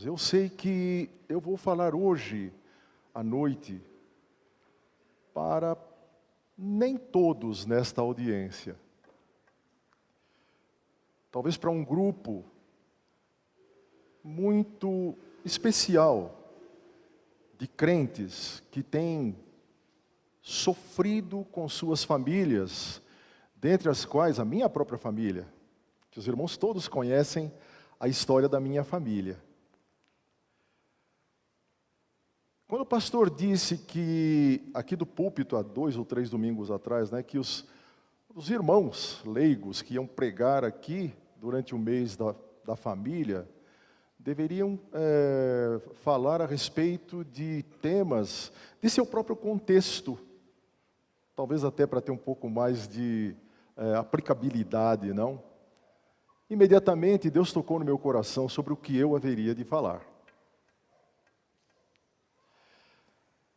Eu sei que eu vou falar hoje à noite para nem todos nesta audiência. Talvez para um grupo muito especial de crentes que têm sofrido com suas famílias, dentre as quais a minha própria família, que os irmãos todos conhecem a história da minha família. Quando o pastor disse que, aqui do púlpito, há 2 ou 3 domingos atrás, que os irmãos leigos que iam pregar aqui durante o mês da família, deveriam falar a respeito de temas de seu próprio contexto, talvez até para ter um pouco mais de aplicabilidade, não? Imediatamente Deus tocou no meu coração sobre o que eu haveria de falar.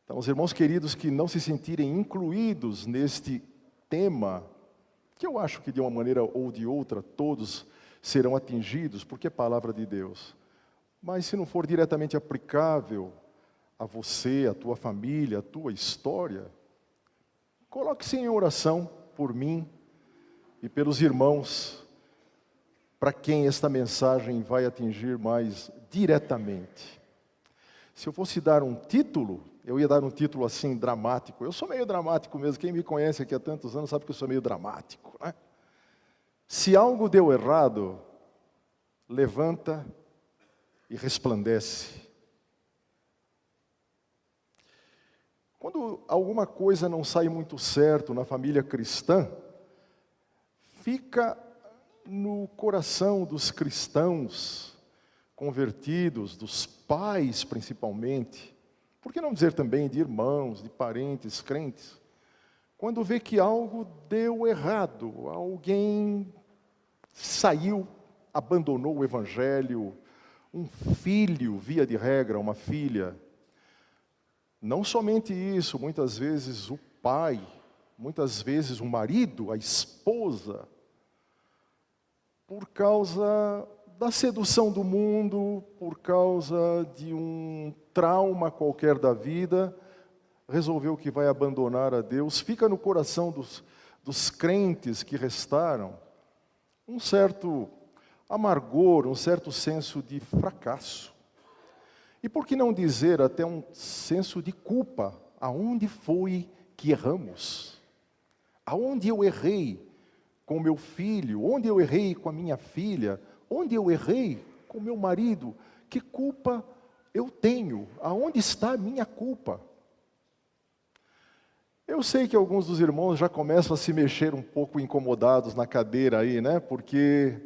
Então, os irmãos queridos que não se sentirem incluídos neste tema, que eu acho que de uma maneira ou de outra todos serão atingidos, porque é palavra de Deus. Mas se não for diretamente aplicável a você, a tua família, a tua história, coloque-se em oração por mim e pelos irmãos, para quem esta mensagem vai atingir mais diretamente. Se eu fosse dar um título, eu ia dar um título assim, dramático. Eu sou meio dramático mesmo. Quem me conhece aqui há tantos anos sabe que eu sou meio dramático, né? Se algo deu errado, levanta e resplandece. Quando alguma coisa não sai muito certo na família cristã, fica no coração dos cristãos convertidos, dos pais principalmente, por que não dizer também de irmãos, de parentes, crentes, quando vê que algo deu errado, alguém saiu, abandonou o evangelho, um filho, via de regra, uma filha. Não somente isso, muitas vezes o pai, muitas vezes o marido, a esposa, por causa da sedução do mundo, por causa de um trauma qualquer da vida, resolveu que vai abandonar a Deus. Fica no coração dos crentes que restaram um certo amargor, um certo senso de fracasso. E por que não dizer até um senso de culpa? Aonde foi que erramos? Aonde eu errei com meu filho? Onde eu errei com a minha filha? Onde eu errei com meu marido? Que culpa eu tenho? Aonde está a minha culpa? Eu sei que alguns dos irmãos já começam a se mexer um pouco incomodados na cadeira aí, porque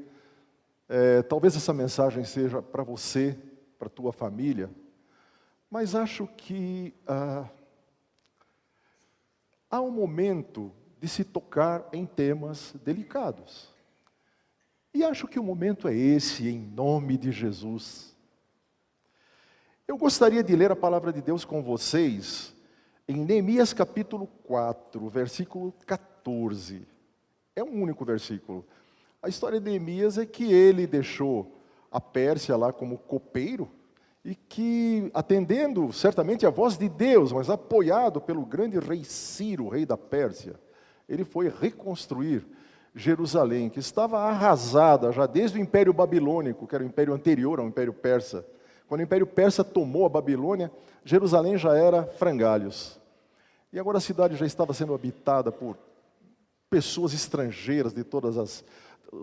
talvez essa mensagem seja para você, para a tua família, mas acho que há um momento de se tocar em temas delicados. E acho que o momento é esse, em nome de Jesus. Eu gostaria de ler a palavra de Deus com vocês em Neemias capítulo 4, versículo 14. É um único versículo. A história de Neemias é que ele deixou a Pérsia lá como copeiro e que, atendendo certamente a voz de Deus, mas apoiado pelo grande rei Ciro, rei da Pérsia, ele foi reconstruir Jerusalém, que estava arrasada já desde o Império Babilônico, que era o império anterior ao Império Persa. Quando o Império Persa tomou a Babilônia, Jerusalém já era frangalhos. E agora a cidade já estava sendo habitada por pessoas estrangeiras de todas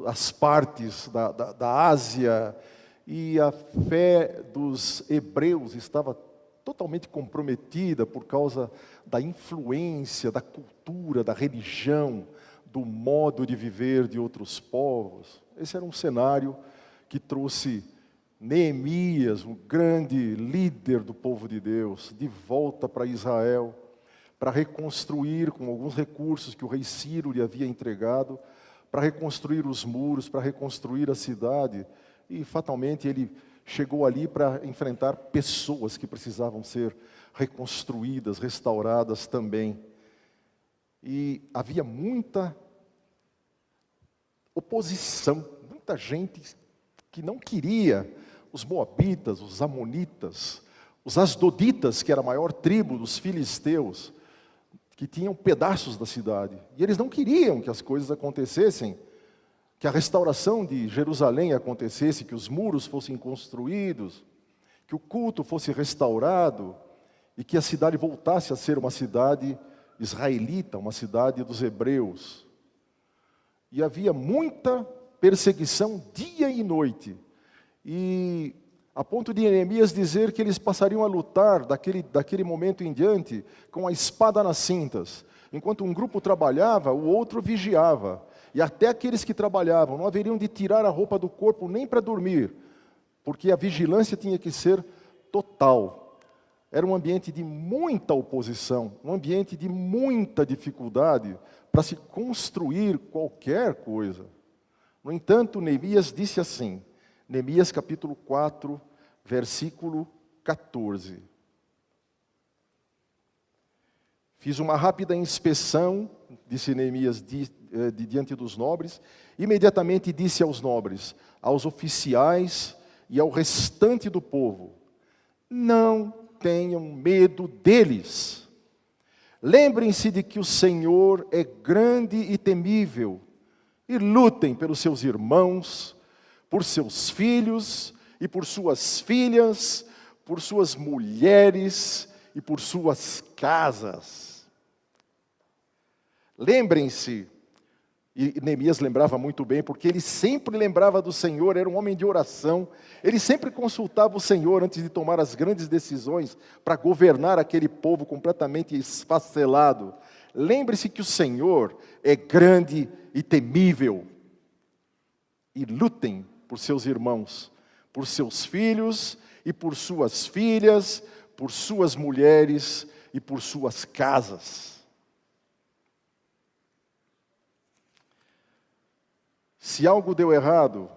as partes da Ásia, e a fé dos hebreus estava totalmente comprometida por causa da influência, da cultura, da religião, do modo de viver de outros povos. Esse era um cenário que trouxe Neemias, um grande líder do povo de Deus, de volta para Israel, para reconstruir com alguns recursos que o rei Ciro lhe havia entregado, para reconstruir os muros, para reconstruir a cidade, e fatalmente ele chegou ali para enfrentar pessoas que precisavam ser reconstruídas, restauradas também. E havia muita oposição, muita gente que não queria os moabitas, os amonitas, os asdoditas, que era a maior tribo dos filisteus, que tinham pedaços da cidade. E eles não queriam que as coisas acontecessem, que a restauração de Jerusalém acontecesse, que os muros fossem construídos, que o culto fosse restaurado e que a cidade voltasse a ser uma cidade israelita, uma cidade dos hebreus. E havia muita perseguição dia e noite. E a ponto de Neemias dizer que eles passariam a lutar daquele momento em diante com a espada nas cintas. Enquanto um grupo trabalhava, o outro vigiava. E até aqueles que trabalhavam não haveriam de tirar a roupa do corpo nem para dormir, porque a vigilância tinha que ser total. Era um ambiente de muita oposição, um ambiente de muita dificuldade para se construir qualquer coisa. No entanto, Neemias disse assim, Neemias capítulo 4, versículo 14. Fiz uma rápida inspeção, disse Neemias, diante dos nobres. Imediatamente disse aos nobres, aos oficiais e ao restante do povo: não tenham medo deles. Lembrem-se de que o Senhor é grande e temível, e lutem pelos seus irmãos, por seus filhos e por suas filhas, por suas mulheres e por suas casas. Lembrem-se, e Neemias lembrava muito bem, porque ele sempre lembrava do Senhor, era um homem de oração, ele sempre consultava o Senhor antes de tomar as grandes decisões para governar aquele povo completamente esfacelado. Lembre-se que o Senhor é grande e temível, e lutem por seus irmãos, por seus filhos e por suas filhas, por suas mulheres e por suas casas. Se algo deu errado,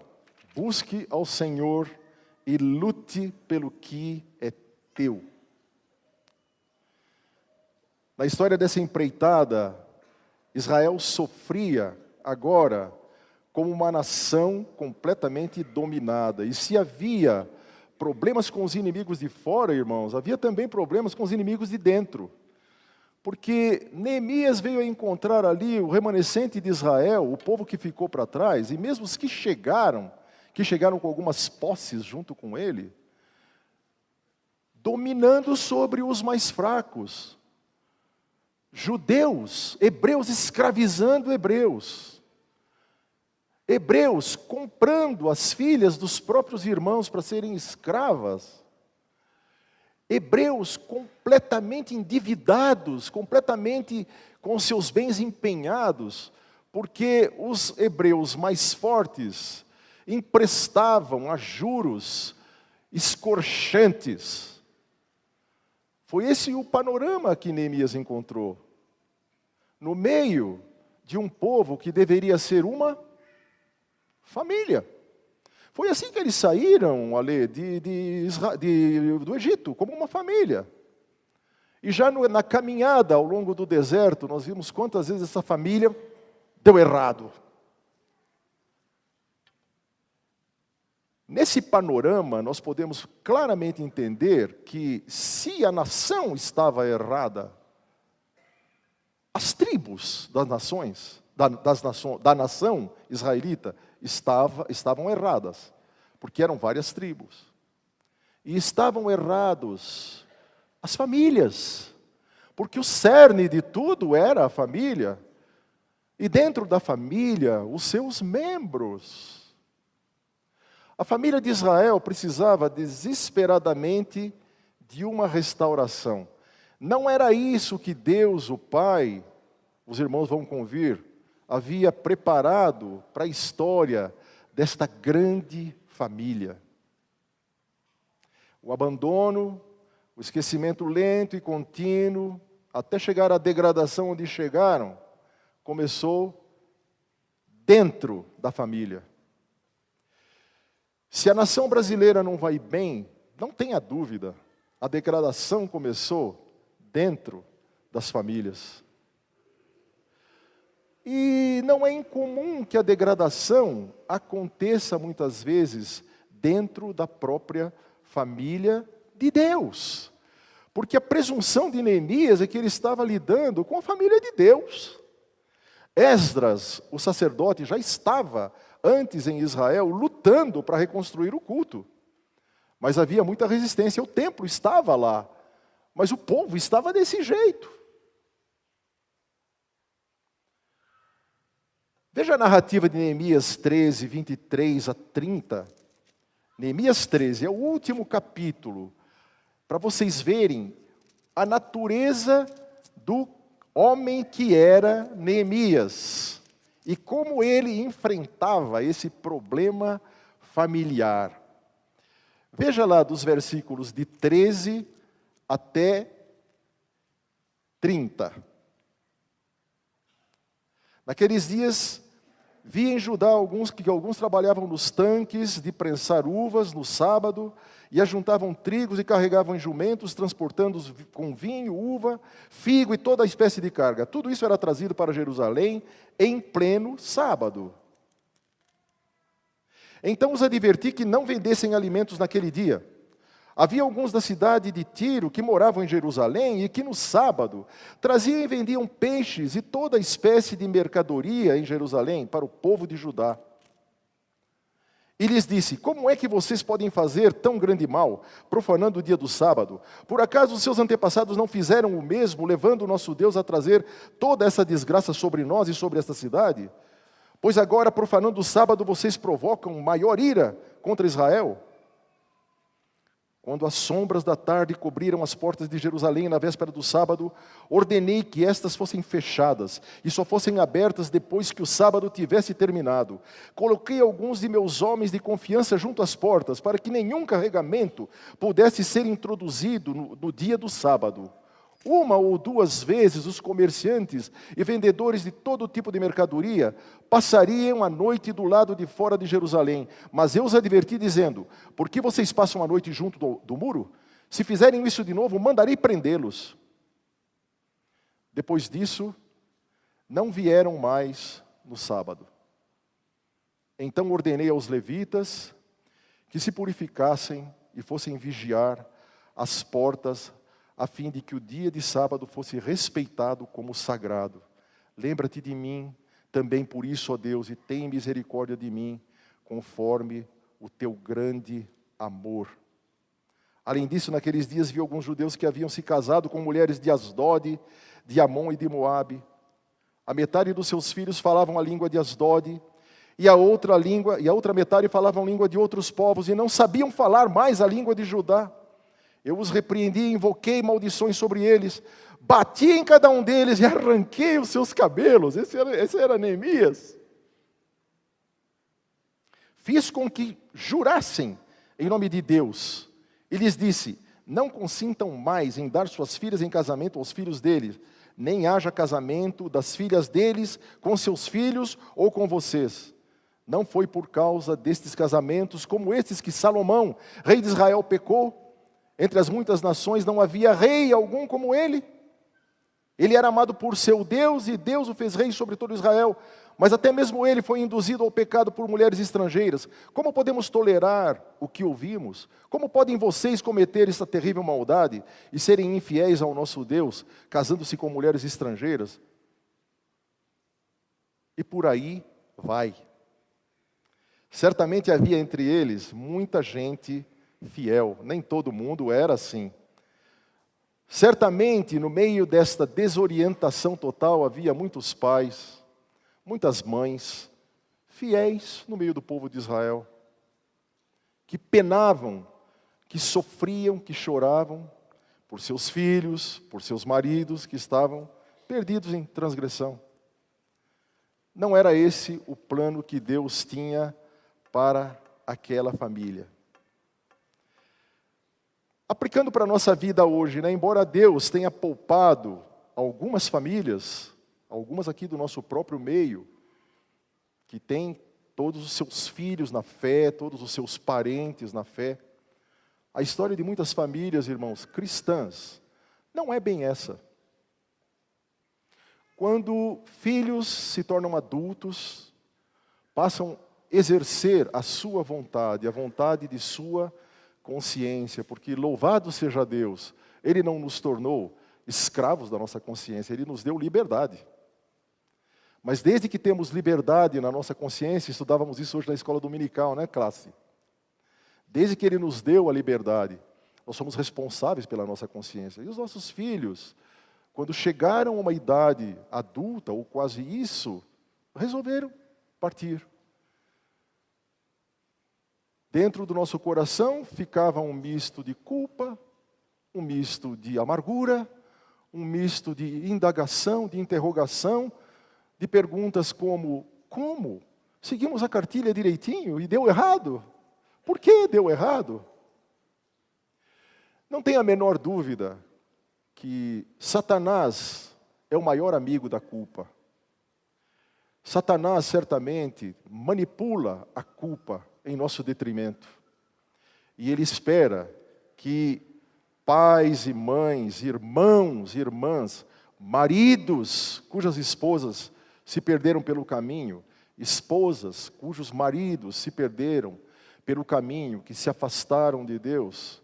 busque ao Senhor e lute pelo que é teu. Na história dessa empreitada, Israel sofria agora como uma nação completamente dominada. E se havia problemas com os inimigos de fora, irmãos, havia também problemas com os inimigos de dentro. Porque Neemias veio a encontrar ali o remanescente de Israel, o povo que ficou para trás, e mesmo os que chegaram com algumas posses junto com ele, dominando sobre os mais fracos. Judeus, hebreus escravizando hebreus. Hebreus comprando as filhas dos próprios irmãos para serem escravas. Hebreus completamente endividados, completamente com seus bens empenhados, porque os hebreus mais fortes emprestavam a juros escorchantes. Foi esse o panorama que Neemias encontrou. No meio de um povo que deveria ser uma família. Foi assim que eles saíram, Ale, do Egito, como uma família. E já na caminhada ao longo do deserto, nós vimos quantas vezes essa família deu errado. Nesse panorama, nós podemos claramente entender que se a nação estava errada, as tribos das nações, da nação israelita, estavam erradas, porque eram várias tribos. E estavam errados as famílias, porque o cerne de tudo era a família, e dentro da família, os seus membros. A família de Israel precisava desesperadamente de uma restauração. Não era isso que Deus, o Pai, os irmãos vão convir, havia preparado para a história desta grande família. O abandono, o esquecimento lento e contínuo, até chegar à degradação onde chegaram, começou dentro da família. Se a nação brasileira não vai bem, não tenha dúvida, a degradação começou dentro das famílias. E não é incomum que a degradação aconteça muitas vezes dentro da própria família de Deus. Porque a presunção de Neemias é que ele estava lidando com a família de Deus. Esdras, o sacerdote, já estava antes em Israel lutando para reconstruir o culto. Mas havia muita resistência, o templo estava lá, mas o povo estava desse jeito. Veja a narrativa de Neemias 13, 23 a 30. Neemias 13 é o último capítulo, para vocês verem a natureza do homem que era Neemias e como ele enfrentava esse problema familiar. Veja lá dos versículos de 13 até 30. Naqueles dias, vi em Judá que alguns trabalhavam nos tanques de prensar uvas no sábado, e ajuntavam trigos e carregavam em jumentos, transportando com vinho, uva, figo e toda a espécie de carga. Tudo isso era trazido para Jerusalém em pleno sábado. Então os adverti que não vendessem alimentos naquele dia. Havia alguns da cidade de Tiro que moravam em Jerusalém e que no sábado traziam e vendiam peixes e toda espécie de mercadoria em Jerusalém para o povo de Judá. E lhes disse: como é que vocês podem fazer tão grande mal, profanando o dia do sábado? Por acaso os seus antepassados não fizeram o mesmo, levando o nosso Deus a trazer toda essa desgraça sobre nós e sobre esta cidade? Pois agora, profanando o sábado, vocês provocam maior ira contra Israel? Quando as sombras da tarde cobriram as portas de Jerusalém na véspera do sábado, ordenei que estas fossem fechadas e só fossem abertas depois que o sábado tivesse terminado. Coloquei alguns de meus homens de confiança junto às portas, para que nenhum carregamento pudesse ser introduzido no dia do sábado. Uma ou duas vezes os comerciantes e vendedores de todo tipo de mercadoria passariam a noite do lado de fora de Jerusalém. Mas eu os adverti dizendo: por que vocês passam a noite junto do muro? Se fizerem isso de novo, mandarei prendê-los. Depois disso, não vieram mais no sábado. Então ordenei aos levitas que se purificassem e fossem vigiar as portas, a fim de que o dia de sábado fosse respeitado como sagrado. Lembra-te de mim também por isso, ó Deus, e tem misericórdia de mim, conforme o teu grande amor. Além disso, naqueles dias vi alguns judeus que haviam se casado com mulheres de Asdod, de Amon e de Moabe. A metade dos seus filhos falavam a língua de Asdod, e a outra metade falavam a língua de outros povos, e não sabiam falar mais a língua de Judá. Eu os repreendi e invoquei maldições sobre eles, bati em cada um deles e arranquei os seus cabelos. Esse era Neemias. Fiz com que jurassem em nome de Deus, e lhes disse: não consintam mais em dar suas filhas em casamento aos filhos deles, nem haja casamento das filhas deles com seus filhos ou com vocês. Não foi por causa destes casamentos como estes que Salomão, rei de Israel, pecou. Entre as muitas nações não havia rei algum como ele. Ele era amado por seu Deus e Deus o fez rei sobre todo Israel. Mas até mesmo ele foi induzido ao pecado por mulheres estrangeiras. Como podemos tolerar o que ouvimos? Como podem vocês cometer essa terrível maldade e serem infiéis ao nosso Deus, casando-se com mulheres estrangeiras? E por aí vai. Certamente havia entre eles muita gente fiel, nem todo mundo era assim. Certamente, no meio desta desorientação total, havia muitos pais, muitas mães, fiéis no meio do povo de Israel, que penavam, que sofriam, que choravam por seus filhos, por seus maridos que estavam perdidos em transgressão. Não era esse o plano que Deus tinha para aquela família. Aplicando para a nossa vida hoje, embora Deus tenha poupado algumas famílias, algumas aqui do nosso próprio meio, que têm todos os seus filhos na fé, todos os seus parentes na fé, a história de muitas famílias, irmãos, cristãs, não é bem essa. Quando filhos se tornam adultos, passam a exercer a sua vontade, a vontade de sua consciência, porque louvado seja Deus, Ele não nos tornou escravos da nossa consciência, Ele nos deu liberdade. Mas desde que temos liberdade na nossa consciência, estudávamos isso hoje na escola dominical, né, classe? Desde que Ele nos deu a liberdade, nós somos responsáveis pela nossa consciência. E os nossos filhos, quando chegaram a uma idade adulta, ou quase isso, resolveram partir. Dentro do nosso coração ficava um misto de culpa, um misto de amargura, um misto de indagação, de interrogação, de perguntas como: seguimos a cartilha direitinho e deu errado? Por que deu errado? Não tenha a menor dúvida que Satanás é o maior amigo da culpa. Satanás certamente manipula a culpa em nosso detrimento. E ele espera que pais e mães, irmãos e irmãs, maridos cujas esposas se perderam pelo caminho, esposas cujos maridos se perderam pelo caminho, que se afastaram de Deus.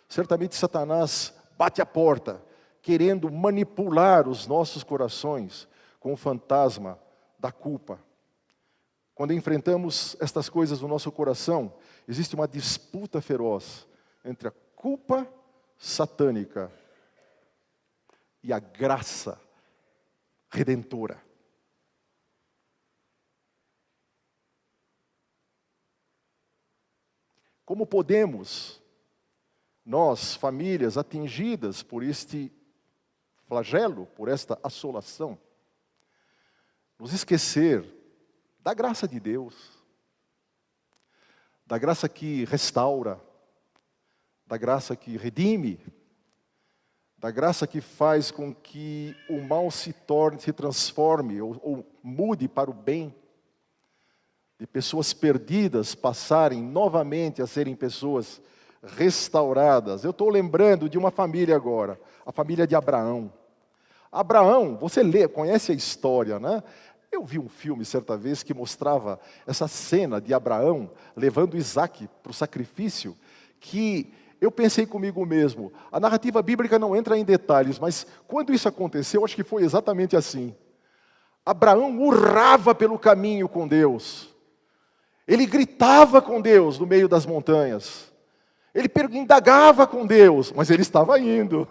Certamente Satanás bate a porta, querendo manipular os nossos corações com o fantasma da culpa. Quando enfrentamos estas coisas no nosso coração, existe uma disputa feroz entre a culpa satânica e a graça redentora. Como podemos nós, famílias atingidas por este flagelo, por esta assolação, nos esquecer da graça de Deus, da graça que restaura, da graça que redime, da graça que faz com que o mal se transforme ou mude para o bem, de pessoas perdidas passarem novamente a serem pessoas restauradas. Eu estou lembrando de uma família agora, a família de Abraão. Abraão, você conhece a história, né? Eu vi um filme certa vez que mostrava essa cena de Abraão levando Isaac para o sacrifício, que eu pensei comigo mesmo, a narrativa bíblica não entra em detalhes, mas quando isso aconteceu, acho que foi exatamente assim. Abraão urrava pelo caminho com Deus. Ele gritava com Deus no meio das montanhas. Ele indagava com Deus, mas ele estava indo.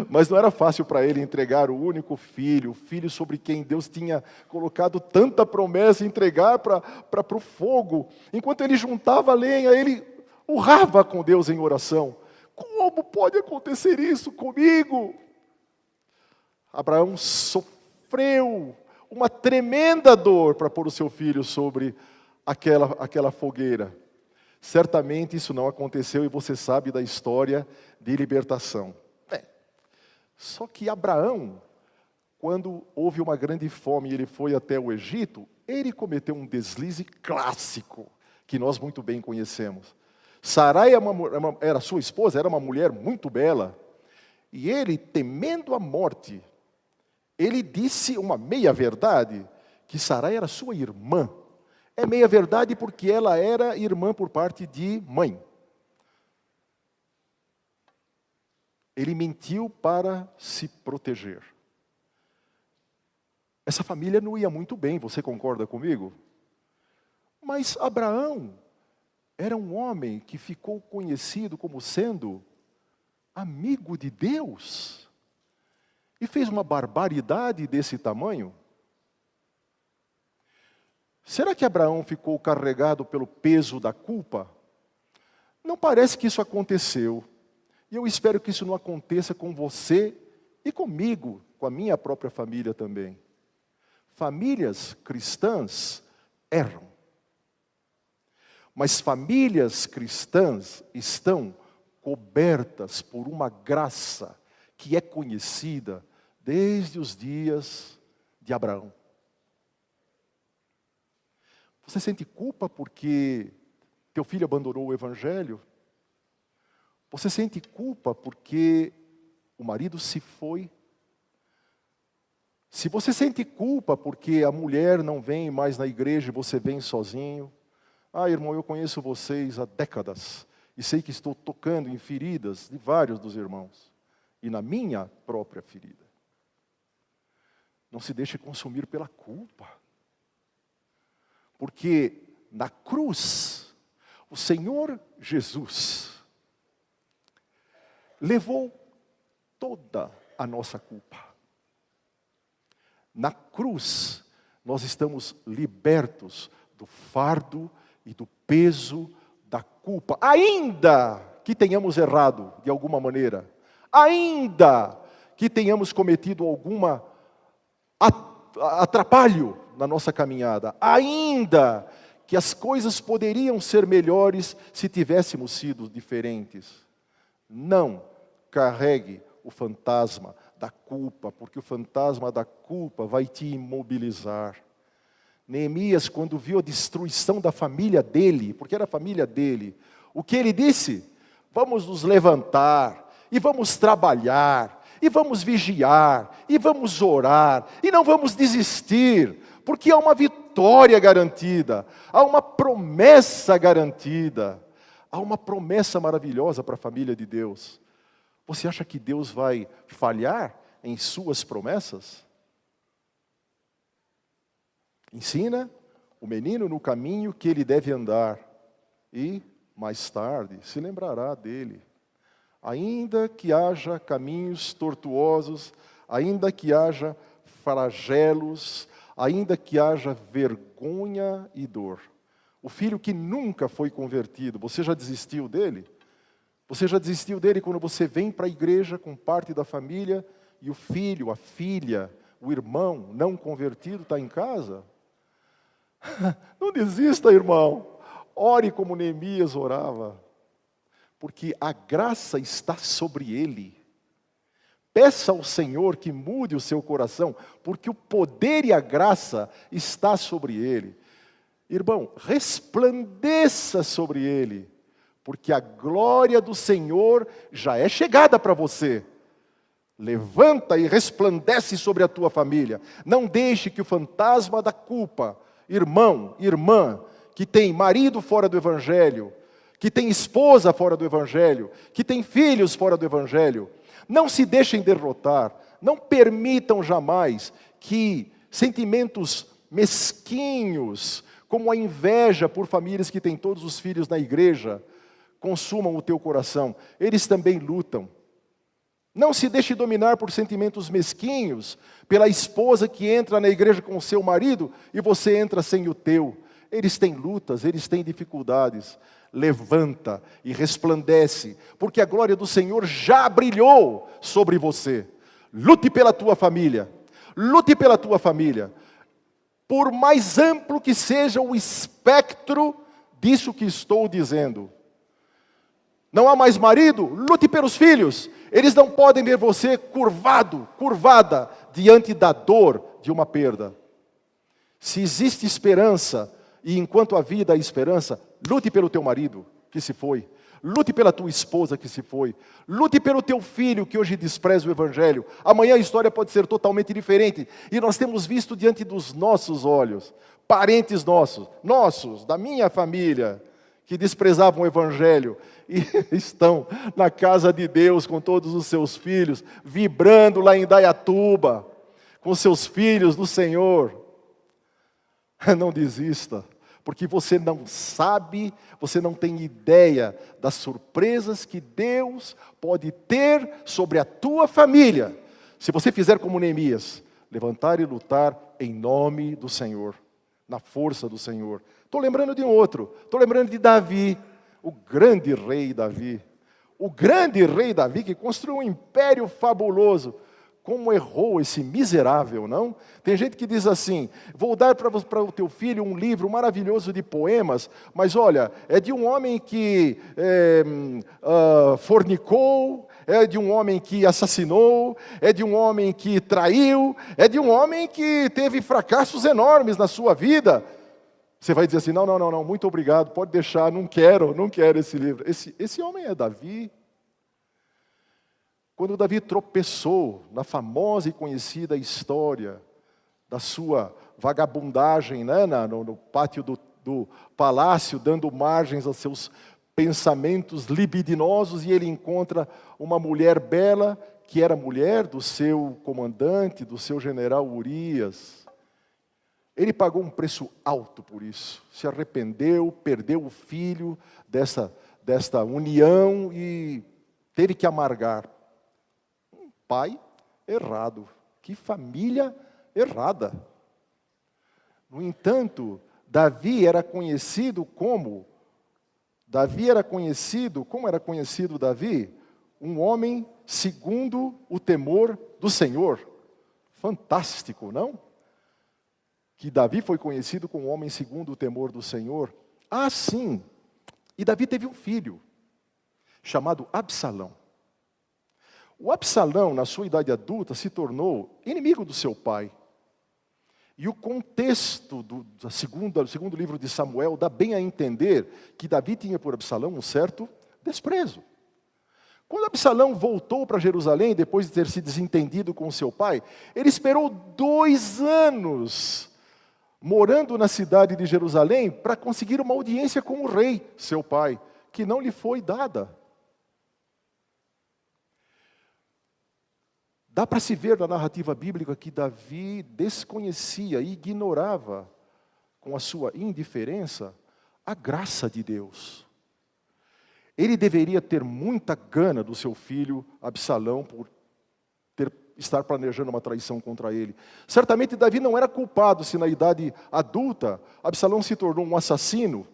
Mas não era fácil para ele entregar o único filho, o filho sobre quem Deus tinha colocado tanta promessa, entregar para o fogo. Enquanto ele juntava lenha, ele urrava com Deus em oração. Como pode acontecer isso comigo? Abraão sofreu uma tremenda dor para pôr o seu filho sobre aquela fogueira. Certamente isso não aconteceu e você sabe da história de libertação. Só que Abraão, quando houve uma grande fome e ele foi até o Egito, ele cometeu um deslize clássico, que nós muito bem conhecemos. Sarai era sua esposa, era uma mulher muito bela, e ele, temendo a morte, ele disse uma meia-verdade, que Sarai era sua irmã. É meia-verdade porque ela era irmã por parte de mãe. Ele mentiu para se proteger. Essa família não ia muito bem, você concorda comigo? Mas Abraão era um homem que ficou conhecido como sendo amigo de Deus. E fez uma barbaridade desse tamanho. Será que Abraão ficou carregado pelo peso da culpa? Não parece que isso aconteceu. E eu espero que isso não aconteça com você e comigo, com a minha própria família também. Famílias cristãs erram. Mas famílias cristãs estão cobertas por uma graça que é conhecida desde os dias de Abraão. Você sente culpa porque teu filho abandonou o Evangelho? Você sente culpa porque o marido se foi? Se você sente culpa porque a mulher não vem mais na igreja e você vem sozinho, irmão, eu conheço vocês há décadas e sei que estou tocando em feridas de vários dos irmãos e na minha própria ferida. Não se deixe consumir pela culpa. Porque na cruz, o Senhor Jesus levou toda a nossa culpa. Na cruz, nós estamos libertos do fardo e do peso da culpa. Ainda que tenhamos errado de alguma maneira, ainda que tenhamos cometido alguma atrapalho na nossa caminhada, ainda que as coisas poderiam ser melhores se tivéssemos sido diferentes. Não carregue o fantasma da culpa, porque o fantasma da culpa vai te imobilizar. Neemias, quando viu a destruição da família dele, porque era a família dele, o que ele disse? Vamos nos levantar, e vamos trabalhar, e vamos vigiar, e vamos orar, e não vamos desistir, porque há uma vitória garantida, há uma promessa garantida, há uma promessa maravilhosa para a família de Deus. Você acha que Deus vai falhar em suas promessas? Ensina o menino no caminho que ele deve andar, e mais tarde se lembrará dele. Ainda que haja caminhos tortuosos, ainda que haja flagelos, ainda que haja vergonha e dor. O filho que nunca foi convertido, você já desistiu dele? Você já desistiu dele quando você vem para a igreja com parte da família e o filho, a filha, o irmão não convertido está em casa? Não desista, irmão. Ore como Neemias orava, porque a graça está sobre ele. Peça ao Senhor que mude o seu coração, porque o poder e a graça está sobre ele. Irmão, resplandeça sobre ele, porque a glória do Senhor já é chegada para você. Levanta e resplandece sobre a tua família. Não deixe que o fantasma da culpa, irmão, irmã, que tem marido fora do Evangelho, que tem esposa fora do Evangelho, que tem filhos fora do Evangelho, não se deixem derrotar, não permitam jamais que sentimentos mesquinhos, como a inveja por famílias que têm todos os filhos na igreja, consumam o teu coração. Eles também lutam. Não se deixe dominar por sentimentos mesquinhos, pela esposa que entra na igreja com o seu marido e você entra sem o teu. Eles têm lutas, eles têm dificuldades. Levanta e resplandece, porque a glória do Senhor já brilhou sobre você. Lute pela tua família. Lute pela tua família. Por mais amplo que seja o espectro disso que estou dizendo. Não há mais marido? Lute pelos filhos. Eles não podem ver você curvado, curvada, diante da dor de uma perda. Se existe esperança, e enquanto a vida há esperança, lute pelo teu marido que se foi. Lute pela tua esposa que se foi. Lute pelo teu filho que hoje despreza o Evangelho. Amanhã a história pode ser totalmente diferente. E nós temos visto diante dos nossos olhos, parentes nossos, da minha família, que desprezavam o Evangelho e estão na casa de Deus com todos os seus filhos, vibrando lá em Dayatuba, com seus filhos no Senhor. Não desista, porque você não sabe, você não tem ideia das surpresas que Deus pode ter sobre a tua família, se você fizer como Neemias, levantar e lutar em nome do Senhor, na força do Senhor. Estou lembrando de um outro, estou lembrando de Davi, o grande rei Davi. O grande rei Davi que construiu um império fabuloso. Como errou esse miserável, não? Tem gente que diz assim, vou dar para o teu filho um livro maravilhoso de poemas, mas olha, é de um homem que fornicou, é de um homem que assassinou, é de um homem que traiu, é de um homem que teve fracassos enormes na sua vida. Você vai dizer assim, não, muito obrigado, pode deixar, não quero esse livro. Esse homem é Davi. Quando Davi tropeçou na famosa e conhecida história da sua vagabundagem, né, no pátio do palácio, dando margens aos seus pensamentos libidinosos, e ele encontra uma mulher bela, que era mulher do seu comandante, do seu general Urias. Ele pagou um preço alto por isso, se arrependeu, perdeu o filho desta união e teve que amargar. Um pai errado, que família errada. No entanto, Davi era conhecido como era conhecido Davi? Um homem segundo o temor do Senhor. Fantástico, não? Que Davi foi conhecido como um homem segundo o temor do Senhor. Ah, sim. E Davi teve um filho, chamado Absalão. O Absalão, na sua idade adulta, se tornou inimigo do seu pai. E o contexto do segundo livro de Samuel dá bem a entender que Davi tinha por Absalão um certo desprezo. Quando Absalão voltou para Jerusalém, depois de ter se desentendido com seu pai, ele esperou 2 anos morando na cidade de Jerusalém para conseguir uma audiência com o rei, seu pai, que não lhe foi dada. Dá para se ver na narrativa bíblica que Davi desconhecia e ignorava, com a sua indiferença, a graça de Deus. Ele deveria ter muita gana do seu filho Absalão por estar planejando uma traição contra ele. Certamente Davi não era culpado se na idade adulta Absalão se tornou um assassino.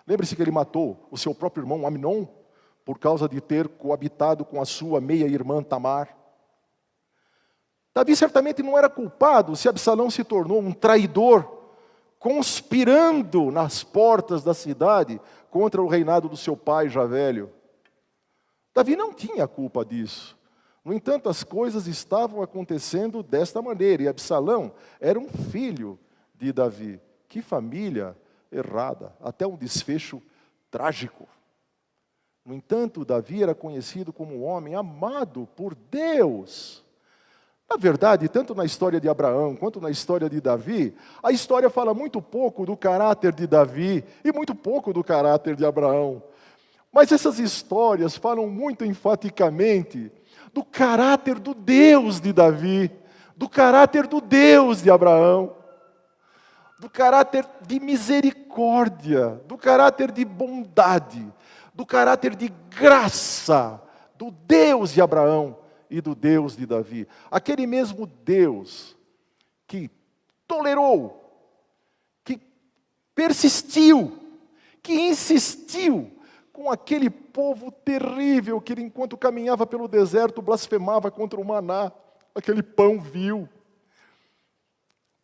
Lembre-se que ele matou o seu próprio irmão Amnon por causa de ter coabitado com a sua meia-irmã Tamar. Davi certamente não era culpado se Absalão se tornou um traidor, conspirando nas portas da cidade contra o reinado do seu pai já velho. Davi não tinha culpa disso. No entanto, as coisas estavam acontecendo desta maneira, e Absalão era um filho de Davi. Que família errada, até um desfecho trágico. No entanto, Davi era conhecido como um homem amado por Deus. Na verdade, tanto na história de Abraão quanto na história de Davi, a história fala muito pouco do caráter de Davi e muito pouco do caráter de Abraão. Mas essas histórias falam muito enfaticamente do caráter do Deus de Davi, do caráter do Deus de Abraão, do caráter de misericórdia, do caráter de bondade, do caráter de graça do Deus de Abraão e do Deus de Davi. Aquele mesmo Deus que tolerou, que persistiu, que insistiu com aquele povo terrível que, enquanto caminhava pelo deserto, blasfemava contra o maná, aquele pão vil,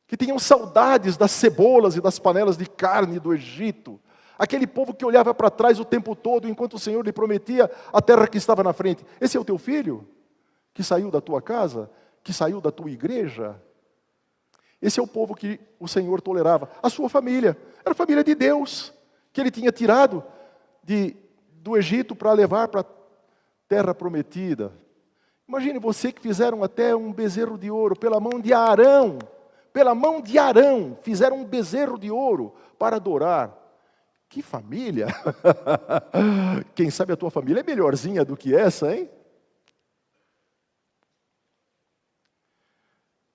que tinham saudades das cebolas e das panelas de carne do Egito, aquele povo que olhava para trás o tempo todo, enquanto o Senhor lhe prometia a terra que estava na frente. Esse é o teu filho? Que saiu da tua casa? Que saiu da tua igreja? Esse é o povo que o Senhor tolerava. A sua família, era a família de Deus, que Ele tinha tirado do Egito para levar para a terra prometida. Imagine você que fizeram até um bezerro de ouro pela mão de Arão. Pela mão de Arão, fizeram um bezerro de ouro para adorar. Que família! Quem sabe a tua família é melhorzinha do que essa, hein?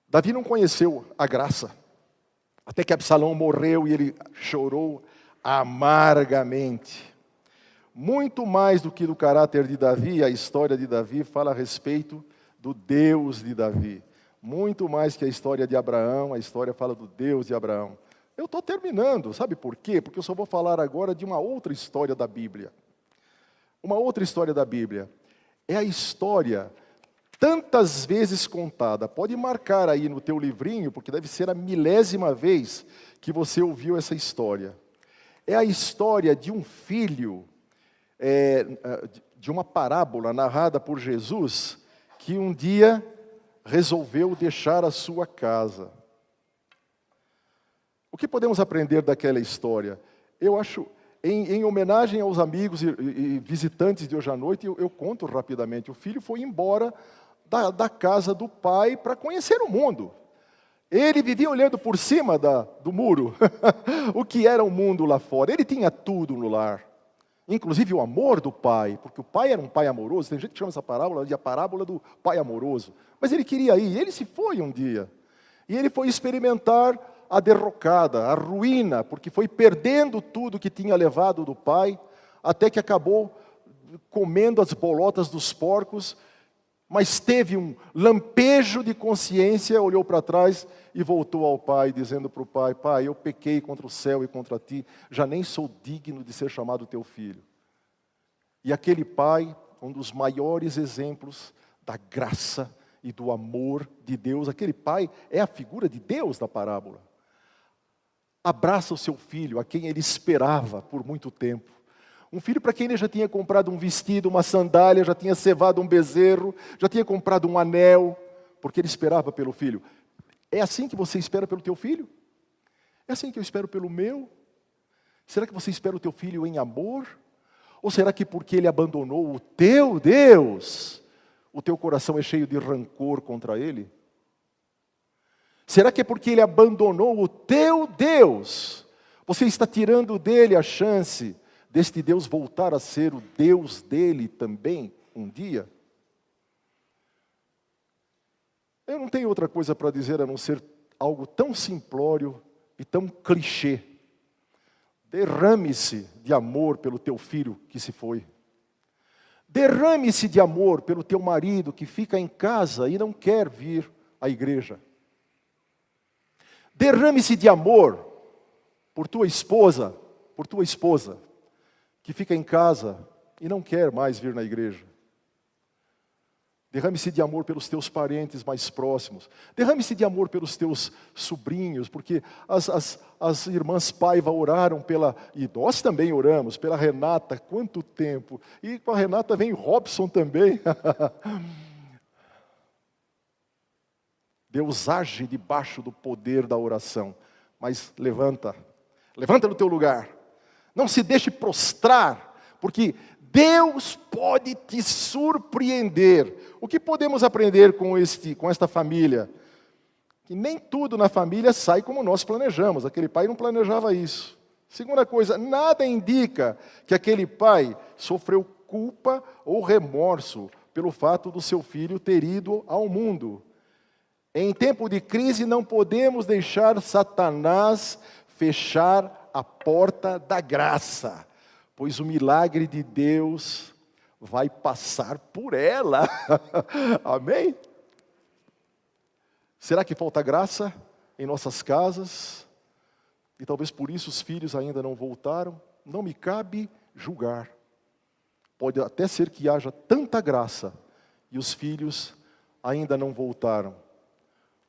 Davi não conheceu a graça, até que Absalão morreu e ele chorou amargamente. Muito mais do que do caráter de Davi, a história de Davi fala a respeito do Deus de Davi. Muito mais que a história de Abraão, a história fala do Deus de Abraão. Eu estou terminando, sabe por quê? Porque eu só vou falar agora de uma outra história da Bíblia. Uma outra história da Bíblia. É a história tantas vezes contada. Pode marcar aí no teu livrinho, porque deve ser a 1000ª vez que você ouviu essa história. É a história de um filho, de uma parábola narrada por Jesus, que um dia resolveu deixar a sua casa. O que podemos aprender daquela história? Eu acho Em homenagem aos amigos e visitantes de hoje à noite, eu conto rapidamente. O filho foi embora da casa do pai para conhecer o mundo. Ele vivia olhando por cima do muro, o que era o mundo lá fora. Ele tinha tudo no lar, inclusive o amor do pai, porque o pai era um pai amoroso. Tem gente que chama essa parábola de a parábola do pai amoroso. Mas ele queria ir, ele se foi um dia. E ele foi experimentar a derrocada, a ruína, porque foi perdendo tudo que tinha levado do pai, até que acabou comendo as bolotas dos porcos, mas teve um lampejo de consciência, olhou para trás e voltou ao pai, dizendo para o pai: pai, eu pequei contra o céu e contra ti, já nem sou digno de ser chamado teu filho. E aquele pai, um dos maiores exemplos da graça e do amor de Deus, aquele pai é a figura de Deus da parábola. Abraça o seu filho, a quem ele esperava por muito tempo. Um filho para quem ele já tinha comprado um vestido, uma sandália, já tinha cevado um bezerro, já tinha comprado um anel, porque ele esperava pelo filho. É assim que você espera pelo teu filho? É assim que eu espero pelo meu? Será que você espera o teu filho em amor? Ou será que porque ele abandonou o teu Deus, o teu coração é cheio de rancor contra ele? Será que é porque ele abandonou o teu Deus, você está tirando dele a chance deste Deus voltar a ser o Deus dele também um dia? Eu não tenho outra coisa para dizer a não ser algo tão simplório e tão clichê. Derrame-se de amor pelo teu filho que se foi. Derrame-se de amor pelo teu marido que fica em casa e não quer vir à igreja. Derrame-se de amor por tua esposa, que fica em casa e não quer mais vir na igreja. Derrame-se de amor pelos teus parentes mais próximos. Derrame-se de amor pelos teus sobrinhos, porque as irmãs Paiva oraram e nós também oramos, pela Renata, quanto tempo. E com a Renata vem Robson também. Deus age debaixo do poder da oração. Mas levanta do teu lugar. Não se deixe prostrar, porque Deus pode te surpreender. O que podemos aprender com esta família? Que nem tudo na família sai como nós planejamos. Aquele pai não planejava isso. Segunda coisa, nada indica que aquele pai sofreu culpa ou remorso pelo fato do seu filho ter ido ao mundo. Em tempo de crise não podemos deixar Satanás fechar a porta da graça, pois o milagre de Deus vai passar por ela. Amém? Será que falta graça em nossas casas? E talvez por isso os filhos ainda não voltaram? Não me cabe julgar. Pode até ser que haja tanta graça e os filhos ainda não voltaram.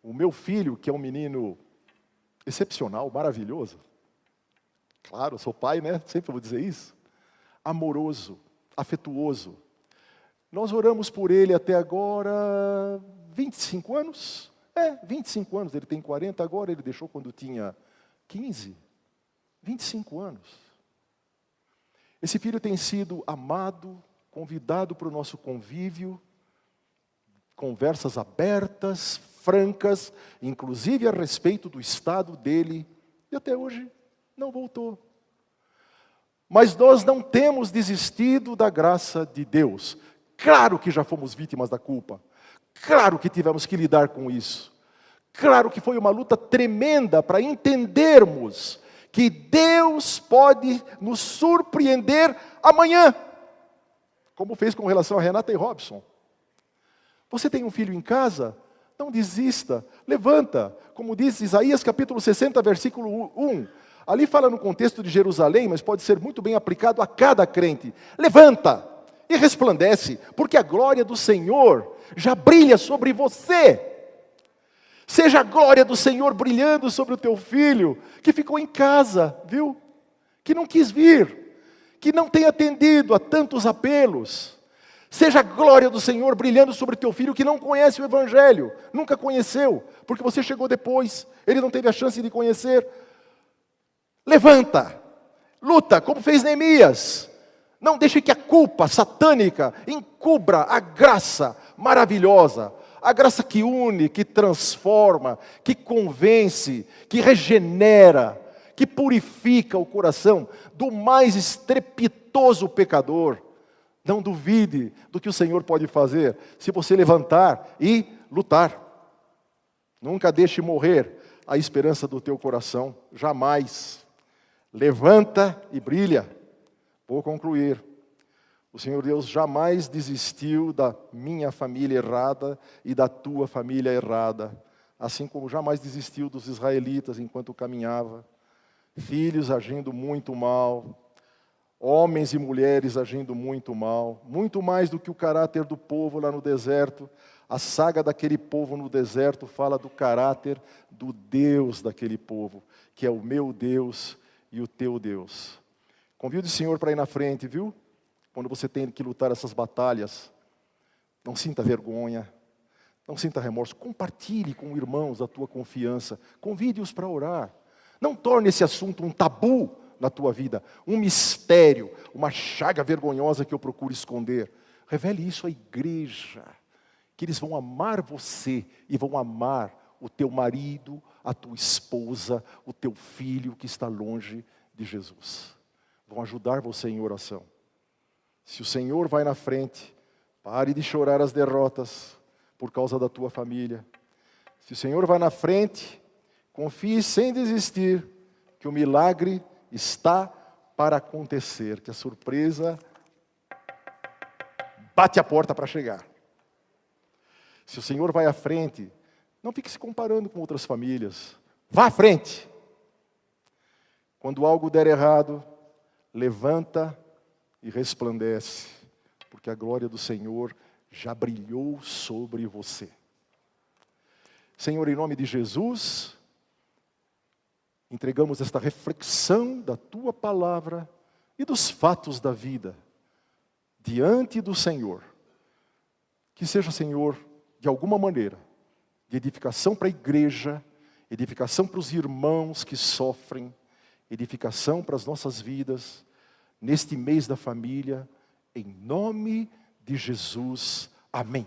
O meu filho, que é um menino excepcional, maravilhoso. Claro, eu sou pai, né? Sempre vou dizer isso. Amoroso, afetuoso. Nós oramos por ele até agora 25 anos. 25 anos, ele tem 40 agora, ele deixou quando tinha 15. 25 anos. Esse filho tem sido amado, convidado para o nosso convívio, conversas abertas, francas, inclusive a respeito do estado dele, e até hoje não voltou. Mas nós não temos desistido da graça de Deus. Claro que já fomos vítimas da culpa. Claro que tivemos que lidar com isso. Claro que foi uma luta tremenda para entendermos que Deus pode nos surpreender amanhã, como fez com relação a Renata e Robson. Você tem um filho em casa? Não desista, levanta. Como diz Isaías capítulo 60, versículo 1. Ali fala no contexto de Jerusalém, mas pode ser muito bem aplicado a cada crente. Levanta e resplandece, porque a glória do Senhor já brilha sobre você. Seja a glória do Senhor brilhando sobre o teu filho, que ficou em casa, viu? Que não quis vir, que não tem atendido a tantos apelos. Seja a glória do Senhor brilhando sobre o teu filho que não conhece o Evangelho, nunca conheceu, porque você chegou depois, ele não teve a chance de conhecer. Levanta, Luta, como fez Neemias. Não deixe que a culpa satânica encubra a graça maravilhosa. A graça que une, que transforma, que convence, que regenera, que purifica o coração do mais estrepitoso pecador. Não duvide do que o Senhor pode fazer se você levantar e lutar. Nunca deixe morrer a esperança do teu coração, jamais. Levanta e brilha. Vou concluir. O Senhor Deus jamais desistiu da minha família errada e da tua família errada, assim como jamais desistiu dos israelitas enquanto caminhava. Filhos agindo muito mal, homens e mulheres agindo muito mal, muito mais do que o caráter do povo lá no deserto. A saga daquele povo no deserto fala do caráter do Deus daquele povo, que é o meu Deus e o teu Deus. Convido o Senhor para ir na frente, viu? Quando você tem que lutar essas batalhas, não sinta vergonha, não sinta remorso. Compartilhe com irmãos a tua confiança, convide-os para orar. Não torne esse assunto um tabu na tua vida, um mistério, uma chaga vergonhosa que eu procuro esconder. Revele isso à igreja, que eles vão amar você e vão amar o teu marido, a tua esposa, o teu filho que está longe de Jesus. Vão ajudar você em oração. Se o Senhor vai na frente, pare de chorar as derrotas por causa da tua família. Se o Senhor vai na frente, confie sem desistir que o milagre está para acontecer, que a surpresa bate a porta para chegar. Se o Senhor vai à frente, não fique se comparando com outras famílias. Vá à frente. Quando algo der errado, levanta e resplandece, porque a glória do Senhor já brilhou sobre você. Senhor, em nome de Jesus, entregamos esta reflexão da Tua palavra e dos fatos da vida diante do Senhor. Que seja, Senhor, de alguma maneira, de edificação para a igreja, edificação para os irmãos que sofrem, edificação para as nossas vidas, neste mês da família, em nome de Jesus. Amém.